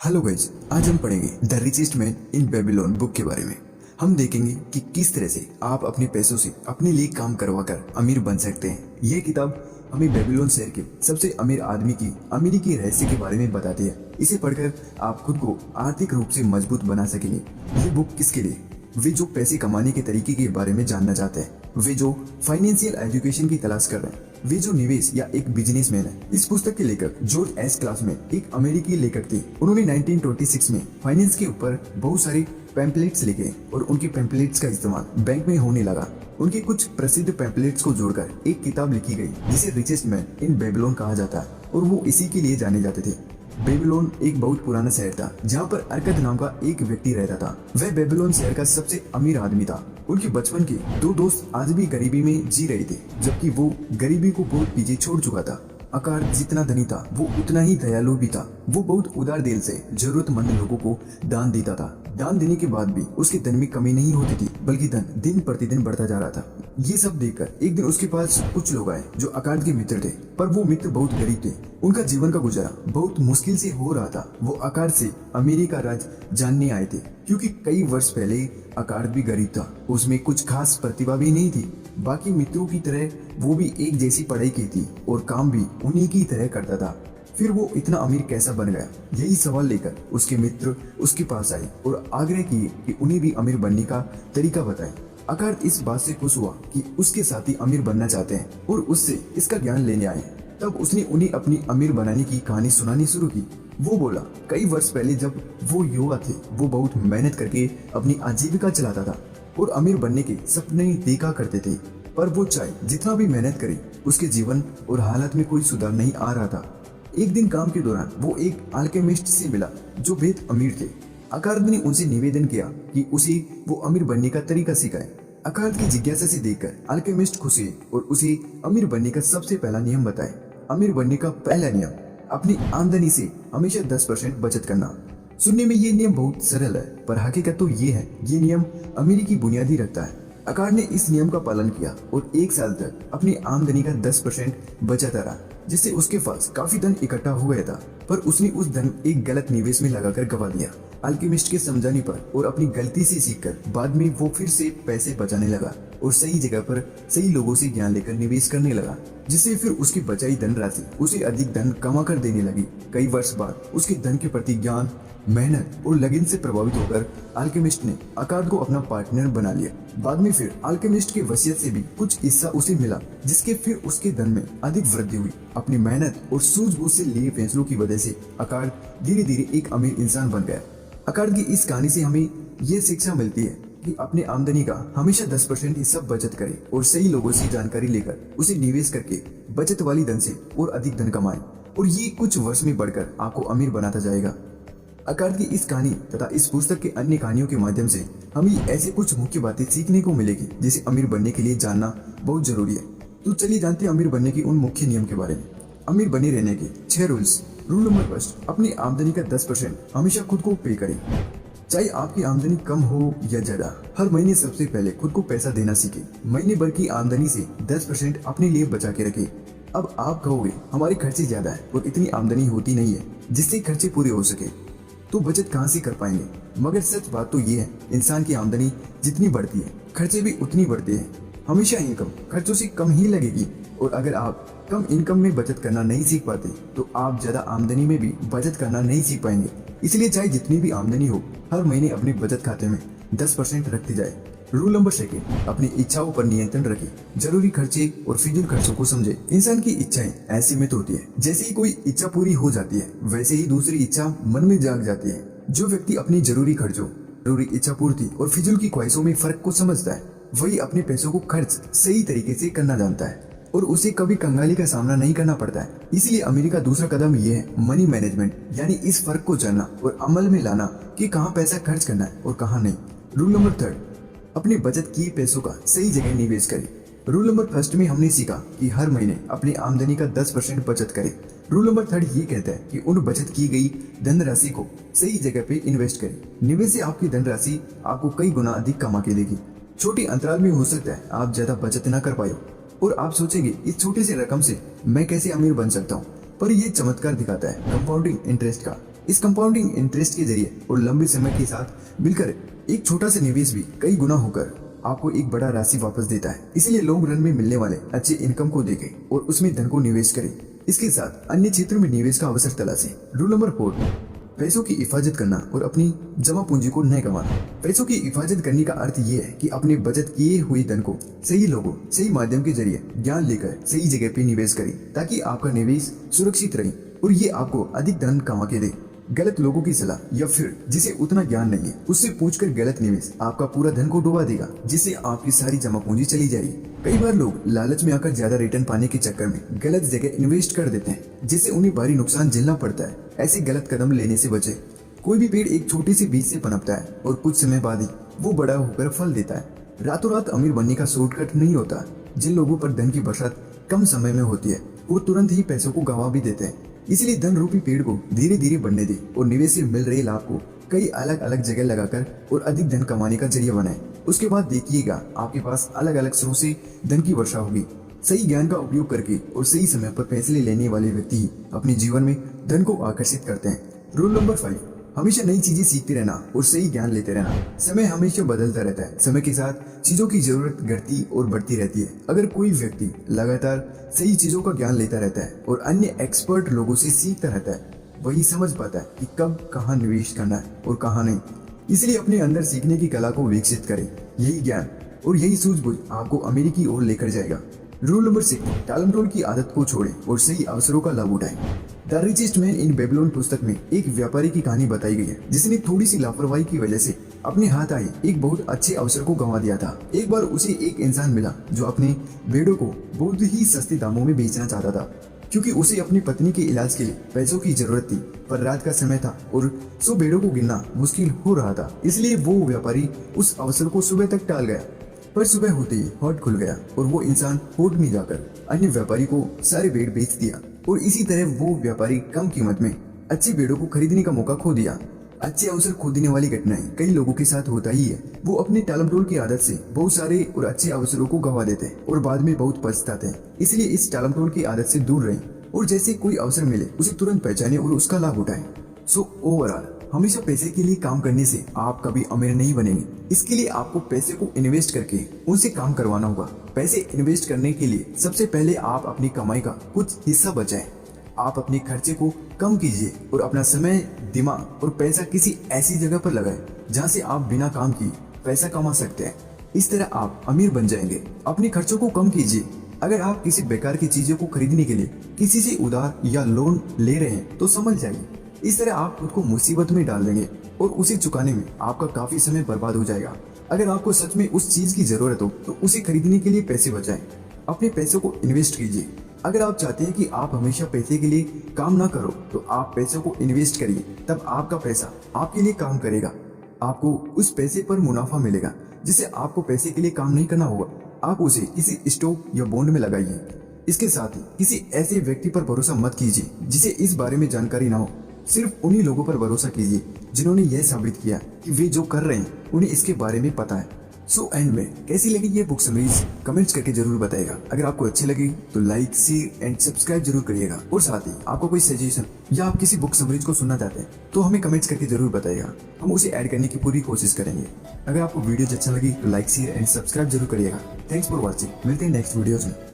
Hello guys, आज हम पढ़ेंगे the richest man in Babylon book के बारे में। हम देखेंगे कि किस तरह से आप अपने पैसों से अपने लिए काम करवाकर अमीर बन सकते हैं। यह किताब हमें बेबीलोन शहर के सबसे अमीर आदमी की अमीरी के रहस्य के बारे में बताती है। इसे पढ़कर आप खुद को आर्थिक रूप से मजबूत बना सकेंगे। ये बुक किसके लिए? वे जो पैसे कमाने के तरीके के बारे में जानना चाहते हैं, वे जो फाइनेंशियल एजुकेशन की तलाश कर रहे हैं, वे जो निवेश या एक बिजनेसमैन है। इस पुस्तक के लेखक जॉर्ज एस क्लासमैन एक अमेरिकी लेखक थे। उन्होंने 1926 में फाइनेंस के ऊपर बहुत सारे पैम्पलेट्स लिखे और उनके पैम्पलेट्स का इस्तेमाल बैंक में होने लगा। उनके कुछ प्रसिद्ध पैम्पलेट्स को जोड़कर एक किताब लिखी गई जिसे रिचेस्ट मैन इन बेबीलोन कहा जाता है, और वो इसी के लिए जाने जाते थे। बेबीलोन एक बहुत पुराना शहर था जहाँ पर अरकद नाम का एक व्यक्ति रहता था। वह बेबीलोन शहर का सबसे अमीर आदमी था। उनके बचपन के दो दोस्त आज भी गरीबी में जी रहे थे, जबकि वो गरीबी को बहुत पीछे छोड़ चुका था। आकार जितना धनी था वो उतना ही दयालु भी था। वो बहुत उदार दिल से जरूरतमंद लोगों को दान देता था। दान देने के बाद भी उसके धन में कमी नहीं होती थी, बल्कि धन दिन प्रतिदिन बढ़ता जा रहा था। ये सब देखकर एक दिन उसके पास कुछ लोग आए जो आकार्ड के मित्र थे, पर वो मित्र बहुत गरीब थे। उनका जीवन का गुजारा बहुत मुश्किल से हो रहा था। वो आकार्ड से अमीरी का राज जानने आए थे, क्योंकि कई वर्ष पहले आकार्ड भी गरीब था। उसमें कुछ खास प्रतिभा भी नहीं थी। बाकी मित्रों की तरह वो भी एक जैसी पढ़ाई की थी और काम भी उन्हीं की तरह करता था। फिर वो इतना अमीर कैसा बन गया? यही सवाल लेकर उसके मित्र उसके पास आए और आग्रह किए कि उन्हें भी अमीर बनने का तरीका बताएं। आकार्ड इस बात से खुश हुआ कि उसके साथी अमीर बनना चाहते हैं और उससे इसका ज्ञान लेने आए। तब उसने उन्हें अपनी अमीर बनाने की कहानी सुनानी शुरू की। वो बोला, कई वर्ष पहले जब वो युवा थे, वो बहुत मेहनत करके अपनी आजीविका चलाता था और अमीर बनने के सपने देखा करते थे। पर वो चाहे जितना भी मेहनत करे, उसके जीवन और हालत में कोई सुधार नहीं आ रहा था। एक दिन काम के दौरान वो एक अल्केमिस्ट से मिला जो बेहद अमीर थे। आकार्ड ने उनसे निवेदन किया कि उसे वो अमीर बनने का तरीका सिखाए। आकार्ड की जिज्ञासा से देखकर अल्केमिस्ट खुश हुए और उसे अमीर बनने का सबसे पहला नियम बताए। अमीर बनने का पहला नियम, अपनी आमदनी से हमेशा 10% बचत करना। सुनने में ये नियम बहुत सरल है, पर हकीकत तो ये है। ये नियम अमीरी की बुनियादी रखता है। आकार्ड ने इस नियम का पालन किया और एक साल तक अपनी आमदनी का 10% बचाता रहा, जिससे उसके पास काफी धन इकट्ठा हो गया था। पर उसने उस धन एक गलत निवेश में लगाकर गवा दिया। अल्केमिस्ट के समझाने पर और अपनी गलती से सीखकर बाद में वो फिर से पैसे बचाने लगा और सही जगह पर सही लोगों से ज्ञान लेकर निवेश करने लगा, जिससे फिर उसकी बचाई धनराशि उसे अधिक धन कमा कर देने लगी। कई वर्ष बाद उसके धन के प्रति ज्ञान, मेहनत और लगन से प्रभावित होकर अल्केमिस्ट ने आकार्ड को अपना पार्टनर बना लिया। बाद में फिर अल्केमिस्ट की वसीयत से भी कुछ हिस्सा उसे मिला, जिसके फिर उसके धन में अधिक वृद्धि हुई। अपनी मेहनत और सूझबूझ से लिए फैसलों की वजह से आकार्ड धीरे धीरे एक अमीर इंसान बन गया। आकार्ड की इस कहानी से हमें ये शिक्षा मिलती है कि अपने आमदनी का हमेशा 10% हिस्सा बचत करें और सही लोगों से जानकारी लेकर उसे निवेश करके बचत वाली धन से और अधिक धन कमाएं, और ये कुछ वर्ष में बढ़कर आपको अमीर बनाता जाएगा। आकार्ड की इस कहानी तथा इस पुस्तक के अन्य कहानियों के माध्यम से हमें ऐसे कुछ मुख्य बातें सीखने को मिलेगी जिसे अमीर बनने के लिए जानना बहुत जरूरी है। तो चलिए जानते हैं अमीर बनने के उन मुख्य नियम के बारे में। अमीर बने रहने के 6 रूल्स। रूल नंबर 1, अपनी आमदनी का 10% हमेशा खुद को पे करें। चाहे आपकी आमदनी कम हो या ज्यादा, हर महीने सबसे पहले खुद को पैसा देना सीखें। महीने भर की आमदनी से 10% अपने लिए बचा के रखें। अब आप कहोगे, हमारे खर्चे ज्यादा है और इतनी आमदनी होती नहीं है जिससे खर्चे पूरे हो सके, तो बचत कहाँ से कर पाएंगे? मगर सच बात तो ये है, इंसान की आमदनी जितनी बढ़ती है खर्चे भी उतनी बढ़ते हैं। हमेशा इनकम खर्चों से कम ही लगेगी, और अगर आप कम इनकम में बचत करना नहीं सीख पाते तो आप ज्यादा आमदनी में भी बचत करना नहीं सीख पाएंगे। इसलिए चाहे जितनी भी आमदनी हो, हर महीने अपने बचत खाते में 10% रखते जाए। रूल नंबर 2, अपनी इच्छाओं पर नियंत्रण रखें। जरूरी खर्चे और फिजूल खर्चों को समझे। इंसान की इच्छाएं ऐसी में होती है, जैसे ही कोई इच्छा पूरी हो जाती है वैसे ही दूसरी इच्छा मन में जाग जाती है। जो व्यक्ति अपनी जरूरी खर्चों, जरूरी इच्छा पूर्ति और फिजूल की ख्वाहिशों में फर्क को समझता है, वही अपने पैसों को खर्च सही तरीके से करना जानता है और उसे कभी कंगाली का सामना नहीं करना पड़ता है। इसलिए अमीरी का दूसरा कदम ये है मनी मैनेजमेंट, यानी इस फर्क को जानना और अमल में लाना कि कहाँ पैसा खर्च करना है और कहाँ नहीं। रूल नंबर 3, अपने बचत किए पैसों का सही जगह निवेश करें। रूल नंबर 1 में हमने सीखा कि हर महीने अपनी आमदनी का 10% बचत करें। रूल नंबर 3 ये कहता है कि उन बचत की गई धनराशि को सही जगह पे इन्वेस्ट करें। निवेश से आपकी धनराशि आपको कई गुना अधिक कमा के देगी। छोटे अंतराल में हो सकता है आप ज्यादा बचत न कर पाए और आप सोचेंगे इस छोटे से रकम से मैं कैसे अमीर बन सकता हूँ, पर यह चमत्कार दिखाता है कंपाउंडिंग इंटरेस्ट का। इस कंपाउंडिंग इंटरेस्ट के जरिए और लंबे समय के साथ मिलकर एक छोटा सा निवेश भी कई गुना होकर आपको एक बड़ा राशि वापस देता है। इसलिए लॉन्ग रन में मिलने वाले अच्छे इनकम को देखें और उसमें धन को निवेश करें। इसके साथ अन्य क्षेत्रों में निवेश का अवसर तलाशें। रूल नंबर 4, पैसों की हिफाजत करना और अपनी जमा पूंजी को न गंवाना। पैसों की हिफाजत करने का अर्थ ये है कि अपने बचत किए हुए धन को सही लोगों, सही माध्यम के जरिए ज्ञान लेकर सही जगह पे निवेश करें ताकि आपका निवेश सुरक्षित रहे और ये आपको अधिक धन कमा के दे। गलत लोगों की सलाह या फिर जिसे उतना ज्ञान नहीं है उससे पूछकर गलत निवेश आपका पूरा धन को डुबा देगा, जिससे आपकी सारी जमा पूंजी चली जाएगी। कई बार लोग लालच में आकर ज्यादा रिटर्न पाने के चक्कर में गलत जगह इन्वेस्ट कर देते हैं, जिससे उन्हें भारी नुकसान झेलना पड़ता है। ऐसे गलत कदम लेने से बचे। कोई भी पेड़ एक छोटे से बीज से पनपता है और कुछ समय बाद ही वो बड़ा होकर फल देता है। रातों रात अमीर बनने का शॉर्टकट नहीं होता। जिन लोगों पर धन की बरसात कम समय में होती है वो तुरंत ही पैसों को गंवा भी देते हैं। इसलिए धन रूपी पेड़ को धीरे धीरे बढ़ने दे और निवेश से मिल रहे लाभ को कई अलग अलग जगह लगाकर और अधिक धन कमाने का जरिया बनाए। उसके बाद देखिएगा आपके पास अलग अलग स्रोत से धन की वर्षा होगी। सही ज्ञान का उपयोग करके और सही समय पर फैसले लेने वाले व्यक्ति ही अपने जीवन में धन को आकर्षित करते हैं। रूल नंबर 5, हमेशा नई चीजें सीखते रहना और सही ज्ञान लेते रहना। समय हमेशा बदलता रहता है। समय के साथ चीजों की जरूरत घटती और बढ़ती रहती है। अगर कोई व्यक्ति लगातार सही चीजों का ज्ञान लेता रहता है और अन्य एक्सपर्ट लोगों से सीखता रहता है, वही समझ पाता है कि कब कहाँ निवेश करना है और कहाँ नहीं। इसलिए अपने अंदर सीखने की कला को विकसित करें। यही ज्ञान और यही सूझबूझ आपको अमीरी की ओर लेकर जाएगा। रूल नंबर 6, टालमटोल की आदत को छोड़ें और सही अवसरों का लाभ उठाएं। The richest man in Babylon पुस्तक में एक व्यापारी की कहानी बताई गई है जिसने थोड़ी सी लापरवाही की वजह से अपने हाथ आए एक बहुत अच्छे अवसर को गंवा दिया था। एक बार उसे एक इंसान मिला जो अपने भेड़ों को बहुत ही सस्ते दामों में बेचना चाहता था, क्योंकि उसे अपनी पत्नी के इलाज के लिए पैसों की जरूरत थी। पर रात का समय था और 100 भेड़ों को गिनना मुश्किल हो रहा था। इसलिए वो व्यापारी उस अवसर को सुबह तक टाल गया। पर सुबह होते ही हॉट खुल गया और वो इंसान होट में जाकर अन्य व्यापारी को सारे भेड़ बेच दिया और इसी तरह वो व्यापारी कम कीमत में अच्छी भेड़ों को खरीदने का मौका खो दिया। अच्छे अवसर खो देने वाली घटनाएं कई लोगों के साथ होता ही है। वो अपने टालमटोल की आदत से बहुत सारे और अच्छे अवसरों को गंवा देते हैं और बाद में बहुत पछताते हैं। इसलिए इस टालमटोल की आदत से दूर रहें और जैसे कोई अवसर मिले उसे तुरंत पहचाने और उसका लाभ उठाएं। सो ओवरऑल हमेशा पैसे के लिए काम करने से आप कभी अमीर नहीं बनेंगे। इसके लिए आपको पैसे को इन्वेस्ट करके उनसे काम करवाना होगा। पैसे इन्वेस्ट करने के लिए सबसे पहले आप अपनी कमाई का कुछ हिस्सा बचाएं। आप अपने खर्चे को कम कीजिए और अपना समय, दिमाग और पैसा किसी ऐसी जगह पर लगाएं जहां से आप बिना काम किए पैसा कमा सकते हैं। इस तरह आप अमीर बन जाएंगे। अपने खर्चों को कम कीजिए। अगर आप किसी बेकार की चीजों को खरीदने के लिए किसी से उधार या लोन ले रहे हैं तो समझ जाइए। इस तरह आप खुद को मुसीबत में डाल देंगे और उसे चुकाने में आपका काफी समय बर्बाद हो जाएगा। अगर आपको सच में उस चीज की जरूरत हो तो उसे खरीदने के लिए पैसे बचाएं। अपने पैसों को इन्वेस्ट कीजिए। अगर आप चाहते हैं कि आप हमेशा पैसे के लिए काम ना करो तो आप पैसों को इन्वेस्ट करिए, तब आपका पैसा आपके लिए काम करेगा। आपको उस पैसे पर मुनाफा मिलेगा जिससे आपको पैसे के लिए काम नहीं करना होगा। आप उसे किसी स्टॉक या बॉन्ड में लगाइए। इसके साथ ही किसी ऐसे व्यक्ति पर भरोसा मत कीजिए जिसे इस बारे में जानकारी ना हो। सिर्फ उन्हीं लोगों पर भरोसा कीजिए जिन्होंने यह साबित किया कि वे जो कर रहे हैं उन्हें इसके बारे में पता है। सो एंड में कैसी लगी ये बुक समरीज कमेंट्स करके जरूर बताइएगा। अगर आपको अच्छी लगी तो लाइक, शेयर एंड सब्सक्राइब जरूर करिएगा। और साथ ही आपको कोई सजेशन या आप किसी बुक समरीज को सुनना चाहते हैं तो हमें कमेंट्स करके जरूर बताइएगा। हम उसे ऐड करने की पूरी कोशिश करेंगे। अगर आपको वीडियो अच्छा लगी तो लाइक, शेयर एंड सब्सक्राइब जरूर करिएगा। Thanks for watching. मिलते हैं नेक्स्ट वीडियोज में।